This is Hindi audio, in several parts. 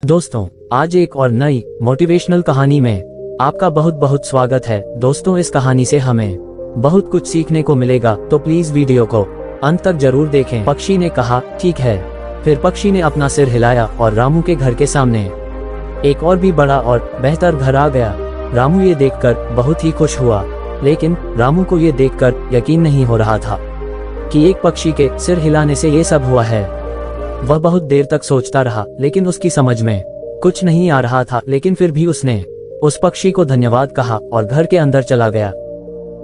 दोस्तों, आज एक और नई मोटिवेशनल कहानी में आपका बहुत बहुत स्वागत है। दोस्तों, इस कहानी से हमें बहुत कुछ सीखने को मिलेगा, तो प्लीज वीडियो को अंत तक जरूर देखें। पक्षी ने कहा, ठीक है। फिर पक्षी ने अपना सिर हिलाया और रामू के घर के सामने एक और भी बड़ा और बेहतर घर आ गया। रामू ये देखकर बहुत ही खुश हुआ, लेकिन रामू को ये देखकर यकीन नहीं हो रहा था कि एक पक्षी के सिर हिलाने से ये सब हुआ है। वह बहुत देर तक सोचता रहा, लेकिन उसकी समझ में कुछ नहीं आ रहा था। लेकिन फिर भी उसने उस पक्षी को धन्यवाद कहा और घर के अंदर चला गया।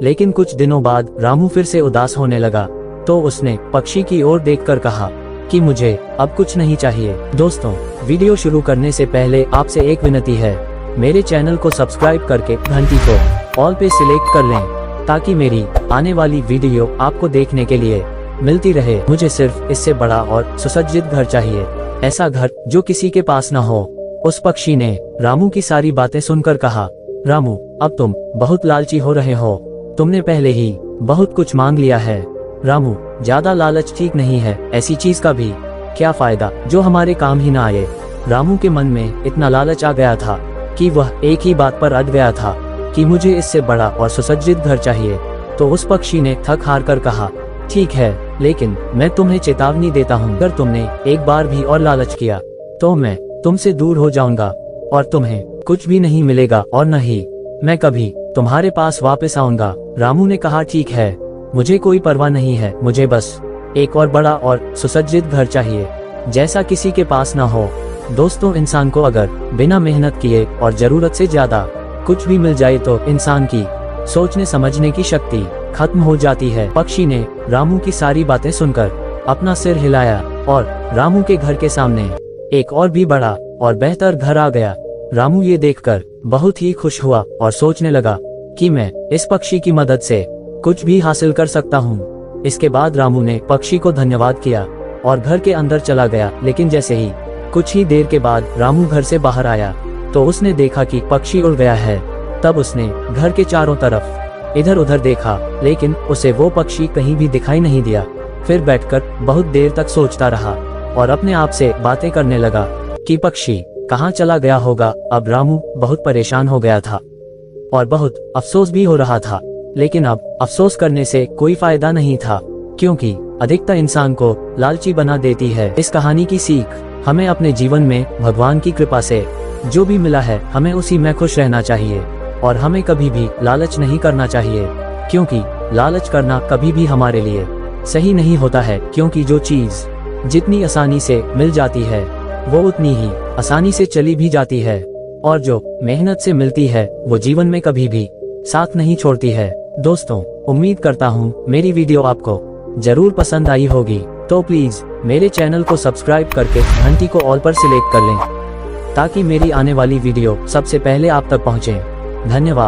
लेकिन कुछ दिनों बाद रामू फिर से उदास होने लगा, तो उसने पक्षी की ओर देखकर कहा कि मुझे अब कुछ नहीं चाहिए। दोस्तों, वीडियो शुरू करने से पहले आपसे एक विनती है, मेरे चैनल को सब्सक्राइब करके घंटी को ऑल पे सिलेक्ट कर लें, ताकि मेरी आने वाली वीडियो आपको देखने के लिए मिलती रहे। मुझे सिर्फ इससे बड़ा और सुसज्जित घर चाहिए, ऐसा घर जो किसी के पास न हो। उस पक्षी ने रामू की सारी बातें सुनकर कहा, रामू, अब तुम बहुत लालची हो रहे हो। तुमने पहले ही बहुत कुछ मांग लिया है। रामू, ज्यादा लालच ठीक नहीं है। ऐसी चीज का भी क्या फायदा जो हमारे काम ही ना आए। रामू के मन में इतना लालच आ गया था कि वह एक ही बात पर अड़ गया था कि मुझे इससे बड़ा और सुसज्जित घर चाहिए। तो उस पक्षी ने थक हार कर कहा, ठीक है, लेकिन मैं तुम्हें चेतावनी देता हूँ, अगर तुमने एक बार भी और लालच किया तो मैं तुमसे दूर हो जाऊंगा और तुम्हें कुछ भी नहीं मिलेगा और न ही मैं कभी तुम्हारे पास वापस आऊंगा। रामू ने कहा, ठीक है, मुझे कोई परवाह नहीं है। मुझे बस एक और बड़ा और सुसज्जित घर चाहिए, जैसा किसी के पास ना हो। दोस्तों, इंसान को अगर बिना मेहनत किए और जरूरत से ज्यादा कुछ भी मिल जाए तो इंसान की सोचने समझने की शक्ति खत्म हो जाती है। पक्षी ने रामू की सारी बातें सुनकर अपना सिर हिलाया और रामू के घर के सामने एक और भी बड़ा और बेहतर घर आ गया। रामू ये देखकर बहुत ही खुश हुआ और सोचने लगा कि मैं इस पक्षी की मदद से कुछ भी हासिल कर सकता हूँ। इसके बाद रामू ने पक्षी को धन्यवाद किया और घर के अंदर चला गया। लेकिन जैसे ही कुछ ही देर के बाद रामू घर से बाहर आया तो उसने देखा कि पक्षी उड़ गया है। तब उसने घर के चारों तरफ इधर उधर देखा, लेकिन उसे वो पक्षी कहीं भी दिखाई नहीं दिया। फिर बैठकर बहुत देर तक सोचता रहा और अपने आप से बातें करने लगा कि पक्षी कहाँ चला गया होगा। अब रामू बहुत परेशान हो गया था और बहुत अफसोस भी हो रहा था, लेकिन अब अफसोस करने से कोई फायदा नहीं था, क्योंकि अधिकता इंसान को लालची बना देती है। इस कहानी की सीख हमें अपने जीवन में भगवान की कृपा से जो भी मिला है, हमें उसी में खुश रहना चाहिए और हमें कभी भी लालच नहीं करना चाहिए, क्योंकि लालच करना कभी भी हमारे लिए सही नहीं होता है। क्योंकि जो चीज जितनी आसानी से मिल जाती है वो उतनी ही आसानी से चली भी जाती है, और जो मेहनत से मिलती है वो जीवन में कभी भी साथ नहीं छोड़ती है। दोस्तों, उम्मीद करता हूँ मेरी वीडियो आपको जरूर पसंद आई होगी, तो प्लीज मेरे चैनल को सब्सक्राइब करके घंटी को ऑल पर सिलेक्ट कर लें, ताकि मेरी आने वाली वीडियो सबसे पहले आप तक पहुँचे। धन्यवाद।